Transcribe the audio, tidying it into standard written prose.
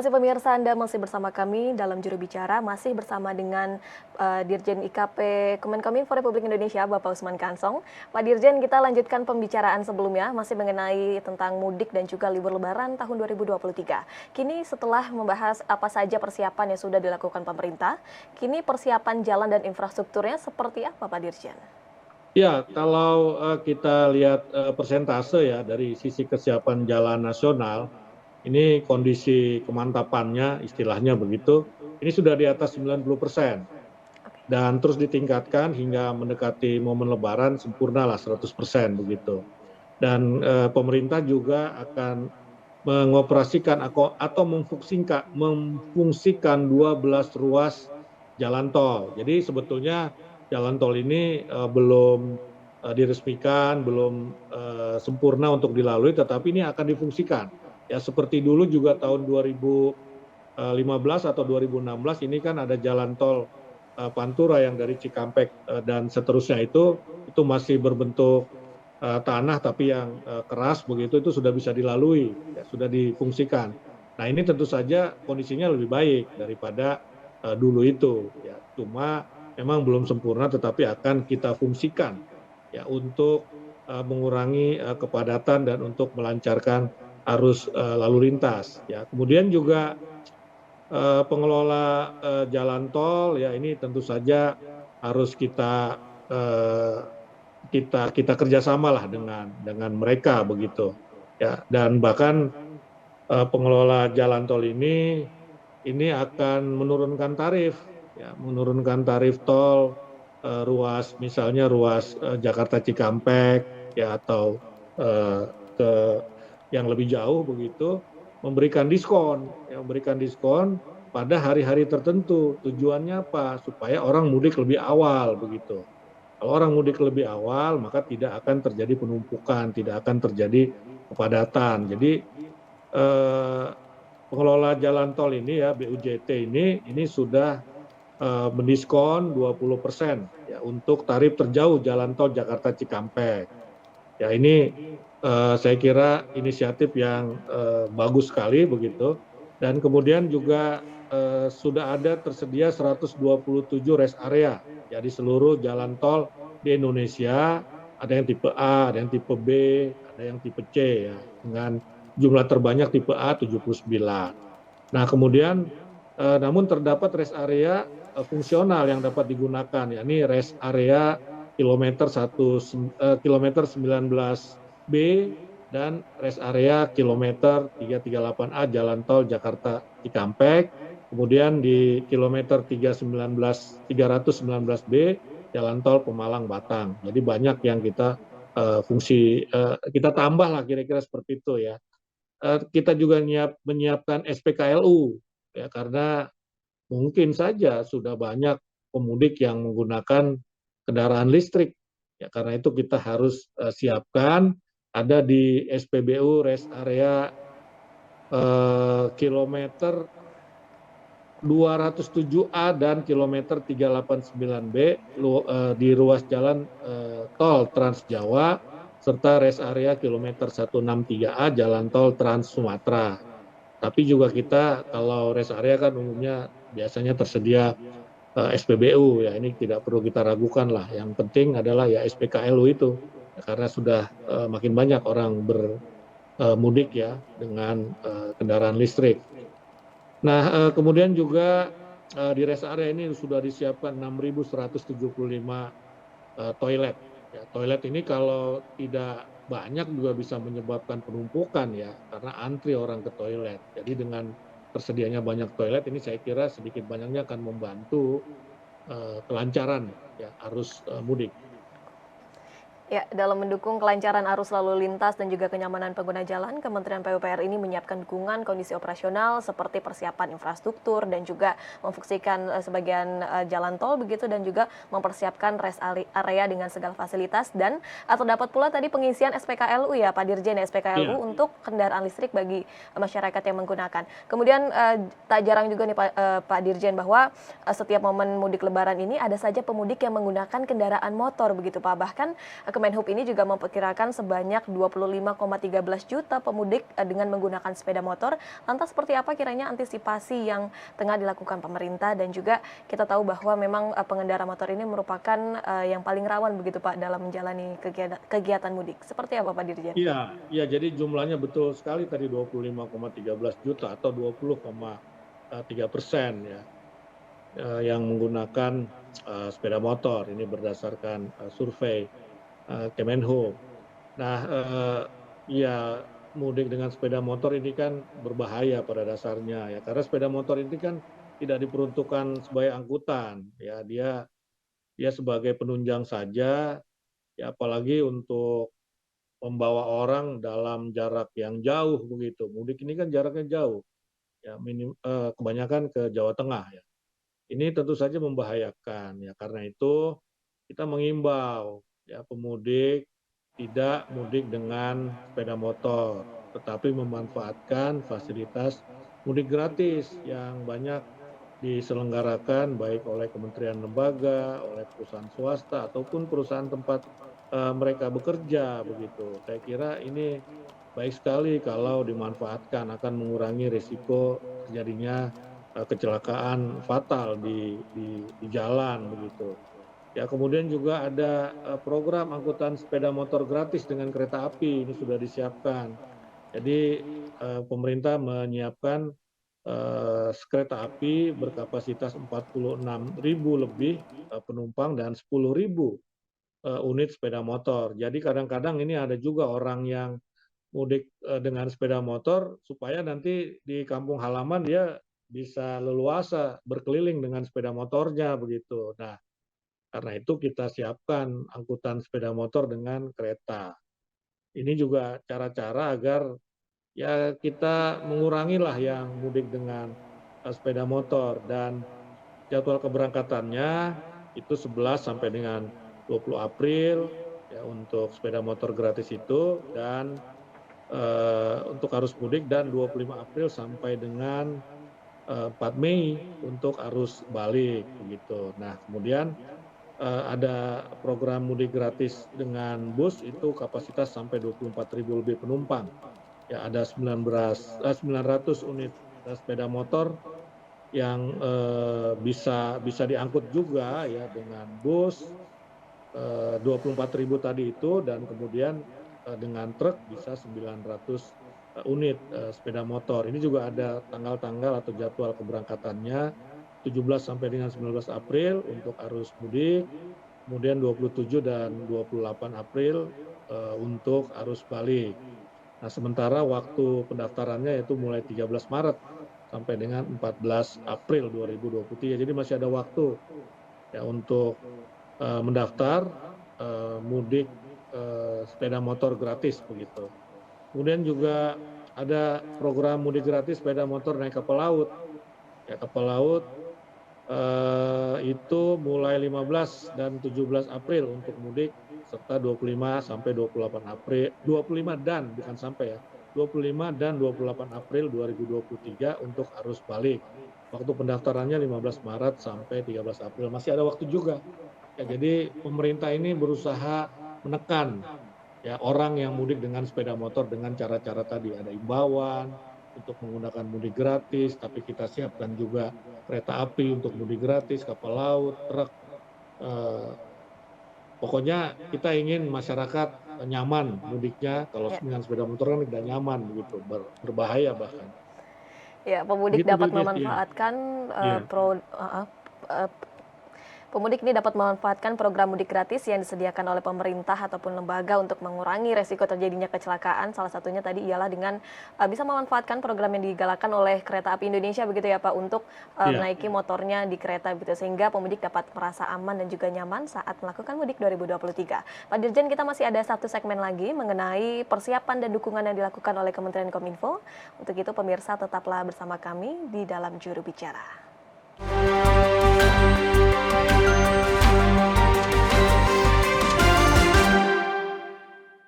kasih pemirsa, Anda masih bersama kami dalam Juru Bicara, masih bersama dengan Dirjen IKP Kemenkominfo Republik Indonesia, Bapak Usman Kansong. Pak Dirjen, kita lanjutkan pembicaraan sebelumnya, masih mengenai tentang mudik dan juga libur lebaran tahun 2023. Kini setelah membahas apa saja persiapan yang sudah dilakukan pemerintah, kini persiapan jalan dan infrastrukturnya seperti apa, Pak Dirjen? Ya, kalau kita lihat persentase ya dari sisi kesiapan jalan nasional, ini kondisi kemantapannya, istilahnya begitu, ini sudah di atas 90%. Dan terus ditingkatkan hingga mendekati momen Lebaran sempurnalah 100% begitu. Dan pemerintah juga akan mengoperasikan atau memfungsikan 12 ruas jalan tol. Jadi sebetulnya jalan tol ini belum diresmikan, belum sempurna untuk dilalui, tetapi ini akan difungsikan. Ya seperti dulu juga tahun 2015 atau 2016 ini kan ada jalan tol Pantura yang dari Cikampek dan seterusnya itu masih berbentuk tanah tapi yang keras begitu, itu sudah bisa dilalui, ya, sudah difungsikan. Nah ini tentu saja kondisinya lebih baik daripada dulu itu. Ya. Cuma memang belum sempurna, tetapi akan kita fungsikan ya untuk mengurangi kepadatan dan untuk melancarkan arus lalu lintas. Ya. Kemudian juga pengelola jalan tol ya ini tentu saja harus kita kerjasamalah dengan mereka begitu ya, dan bahkan pengelola jalan tol ini akan menurunkan tarif tol misalnya ruas Jakarta Cikampek ya, atau ke yang lebih jauh begitu, memberikan diskon pada hari-hari tertentu. Tujuannya apa? Supaya orang mudik lebih awal begitu. Kalau orang mudik lebih awal, maka tidak akan terjadi penumpukan, tidak akan terjadi kepadatan. Jadi pengelola jalan tol ini ya, BUJT ini sudah mendiskon 20% ya untuk tarif terjauh jalan tol Jakarta Cikampek. Ya ini saya kira inisiatif yang bagus sekali begitu. Dan kemudian juga sudah ada tersedia 127 rest area ya di seluruh jalan tol di Indonesia. Ada yang tipe A, ada yang tipe B, ada yang tipe C ya, dengan jumlah terbanyak tipe A 79. Nah kemudian namun terdapat rest area fungsional yang dapat digunakan, yakni rest area kilometer 19B dan rest area kilometer 338A Jalan Tol Jakarta Cikampek, kemudian di kilometer 319B Jalan Tol Pemalang Batang. Jadi banyak yang kita kita tambah lah kira-kira seperti itu ya. Kita juga menyiapkan SPKLU ya, karena mungkin saja sudah banyak pemudik yang menggunakan kendaraan listrik. Ya, karena itu kita harus siapkan ada di SPBU rest area kilometer 207A dan kilometer 389B di ruas jalan tol Trans Jawa serta rest area kilometer 163A jalan tol Trans Sumatera. Tapi juga kita kalau rest area kan umumnya biasanya tersedia SPBU ya, ini tidak perlu kita ragukan lah. Yang penting adalah ya SPKLU itu ya, karena sudah makin banyak orang bermudik ya dengan kendaraan listrik. Nah kemudian juga di rest area ini sudah disiapkan 6.175 toilet. Ya, toilet ini kalau tidak banyak juga bisa menyebabkan penumpukan ya, karena antri orang ke toilet. Jadi dengan tersedianya banyak toilet ini saya kira sedikit banyaknya akan membantu kelancaran ya arus mudik. Ya, dalam mendukung kelancaran arus lalu lintas dan juga kenyamanan pengguna jalan, Kementerian PUPR ini menyiapkan dukungan kondisi operasional seperti persiapan infrastruktur dan juga memfungsikan sebagian jalan tol begitu, dan juga mempersiapkan rest area dengan segala fasilitas, dan terdapat pula tadi pengisian SPKLU ya Pak Dirjen, SPKLU untuk kendaraan listrik bagi masyarakat yang menggunakan. Kemudian tak jarang juga nih Pak Dirjen bahwa setiap momen mudik lebaran ini ada saja pemudik yang menggunakan kendaraan motor begitu Pak. Bahkan Kemenhub ini juga memperkirakan sebanyak 25,13 juta pemudik dengan menggunakan sepeda motor. Lantas seperti apa kiranya antisipasi yang tengah dilakukan pemerintah, dan juga kita tahu bahwa memang pengendara motor ini merupakan yang paling rawan begitu Pak dalam menjalani kegiatan mudik. Seperti apa Pak Dirjen? Iya, iya, jadi jumlahnya betul sekali tadi 25,13 juta atau 20,3% ya, yang menggunakan sepeda motor. Ini berdasarkan survei Kemenhub. Nah, ya, mudik dengan sepeda motor ini kan berbahaya pada dasarnya ya, karena sepeda motor ini kan tidak diperuntukkan sebagai angkutan ya, dia dia sebagai penunjang saja ya, apalagi untuk membawa orang dalam jarak yang jauh begitu. Mudik ini kan jaraknya jauh ya, kebanyakan ke Jawa Tengah ya. Ini tentu saja membahayakan ya, karena itu kita mengimbau ya pemudik tidak mudik dengan sepeda motor, tetapi memanfaatkan fasilitas mudik gratis yang banyak diselenggarakan baik oleh kementerian lembaga, oleh perusahaan swasta ataupun perusahaan tempat mereka bekerja begitu. Saya kira ini baik sekali kalau dimanfaatkan, akan mengurangi risiko terjadinya kecelakaan fatal di jalan begitu. Ya, kemudian juga ada program angkutan sepeda motor gratis dengan kereta api, ini sudah disiapkan. Jadi pemerintah menyiapkan kereta api berkapasitas 46.000 lebih penumpang dan 10.000 unit sepeda motor. Jadi kadang-kadang ini ada juga orang yang mudik dengan sepeda motor supaya nanti di kampung halaman dia bisa leluasa berkeliling dengan sepeda motornya begitu. Nah, karena itu kita siapkan angkutan sepeda motor dengan kereta. Ini juga cara-cara agar ya kita mengurangilah yang mudik dengan sepeda motor, dan jadwal keberangkatannya itu 11 sampai dengan 20 April ya untuk sepeda motor gratis itu, dan untuk arus mudik, dan 25 April sampai dengan 4 Mei untuk arus balik begitu. Nah, kemudian ada program mudik gratis dengan bus itu kapasitas sampai 24.000 lebih penumpang. Ya, ada 900 unit sepeda motor yang bisa diangkut juga ya dengan bus 24.000 tadi itu, dan kemudian dengan truk bisa 900 unit sepeda motor. Ini juga ada tanggal-tanggal atau jadwal keberangkatannya 17 sampai dengan 19 April untuk arus mudik, kemudian 27 dan 28 April untuk arus balik. Nah, sementara waktu pendaftarannya yaitu mulai 13 Maret sampai dengan 14 April 2023. Jadi masih ada waktu ya untuk mendaftar mudik sepeda motor gratis begitu. Kemudian juga ada program mudik gratis sepeda motor naik kapal laut. Ya, kapal laut itu mulai 15 dan 17 April untuk mudik, serta 25 sampai 28 April, 25 dan bukan sampai ya, 25 dan 28 April 2023 untuk arus balik. Waktu pendaftarannya 15 Maret sampai 13 April, masih ada waktu juga. Ya, jadi pemerintah ini berusaha menekan ya orang yang mudik dengan sepeda motor dengan cara-cara tadi, ada imbauan untuk menggunakan mudik gratis, tapi kita siapkan juga kereta api untuk mudik gratis, kapal laut, truk. Pokoknya kita ingin masyarakat nyaman mudiknya. Kalau Ya. dengan sepeda motor kan tidak nyaman begitu, berbahaya bahkan. Ya, pemudik Gitu dapat Bibit, ya. memanfaatkan Iya. pemudik ini dapat memanfaatkan program mudik gratis yang disediakan oleh pemerintah ataupun lembaga untuk mengurangi resiko terjadinya kecelakaan. Salah satunya tadi ialah dengan bisa memanfaatkan program yang digalakkan oleh Kereta Api Indonesia begitu ya Pak, untuk Iya. menaiki motornya di kereta begitu, sehingga pemudik dapat merasa aman dan juga nyaman saat melakukan mudik 2023. Pak Dirjen, kita masih ada satu segmen lagi mengenai persiapan dan dukungan yang dilakukan oleh Kementerian Kominfo. Untuk itu pemirsa tetaplah bersama kami di dalam Juru Bicara.